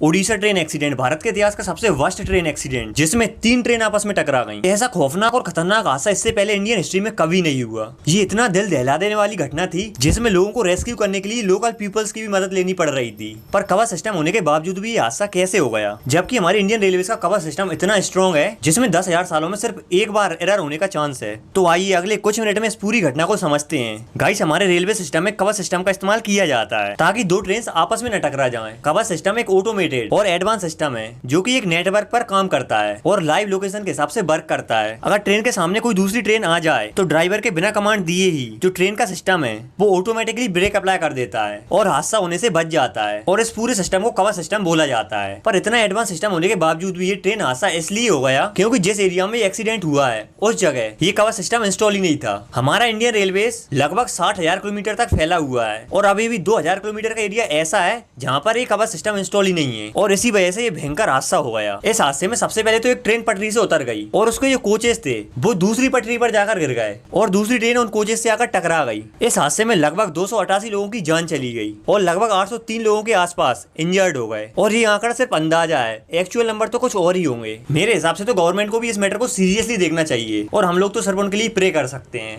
Odisha train accident Bharat के इतिहास का सबसे वर्स्ट ट्रेन एक्सीडेंट, जिसमें 3 ट्रेन आपस में टकरा गईं। ऐसा खौफनाक और खतरनाक हादसा इससे पहले इंडियन हिस्ट्री में कभी नहीं हुआ। ये इतना दिल दहला देने वाली घटना थी जिसमें लोगों को रेस्क्यू करने के लिए लोकल पीपल्स की भी मदद लेनी पड़ रही थी। पर कवर सिस्टम होने के बावजूद भी ये हादसा कैसे हो गया, जबकि हमारे इंडियन रेलवे का कवर सिस्टम इतना स्ट्रॉन्ग है जिसमें 10,000 सालों में सिर्फ एक बार एरर होने का चांस है। तो आइए अगले कुछ मिनट में इस पूरी घटना को समझते हैं। गाइस, हमारे रेलवे सिस्टम में कवर सिस्टम का इस्तेमाल किया जाता है ताकि 2 ट्रेन आपस में न टकरा जाएं। कवर सिस्टम एक ऑटोमेटेड और एडवांस सिस्टम है जो कि एक नेटवर्क पर काम करता है और लाइव लोकेशन के हिसाब से वर्क करता है। अगर ट्रेन के सामने कोई दूसरी ट्रेन आ जाए तो ड्राइवर के बिना कमांड दिए ही जो ट्रेन का सिस्टम है वो ऑटोमेटिकली ब्रेक अप्लाई कर देता है और हादसा होने से बच जाता है। और इस पूरे सिस्टम को कवर सिस्टम बोला जाता है। पर इतना एडवांस सिस्टम होने के बावजूद भी ये ट्रेन हादसा इसलिए हो गया क्योंकि जिस एरिया में एक्सीडेंट हुआ है उस जगह ये कवर सिस्टम इंस्टॉल ही नहीं था। हमारा इंडियन रेलवे लगभग 60,000 किलोमीटर तक फैला हुआ है और अभी भी 2,000 किलोमीटर का एरिया ऐसा है जहाँ पर ये कवर सिस्टम इंस्टॉल ही नहीं है और इसी वजह से ये भयंकर हादसा हो गया। इस हादसे में सबसे पहले तो एक ट्रेन पटरी से उतर गई और उसके जो कोचेस थे वो दूसरी पटरी पर जाकर गिर गए और दूसरी ट्रेन उन कोचेस से आकर टकरा गई। इस हादसे में लगभग 288 लोगों की जान चली गई और लगभग 803 लोगों के आसपास इंजर्ड हो गए। और ये आंकड़ा सिर्फ अंदाजा है, एक्चुअल नंबर तो कुछ और ही होंगे। मेरे हिसाब से तो गवर्नमेंट को भी इस मैटर को सीरियसली देखना चाहिए और हम लोग तो सिर्फ उनके लिए प्रे कर सकते हैं।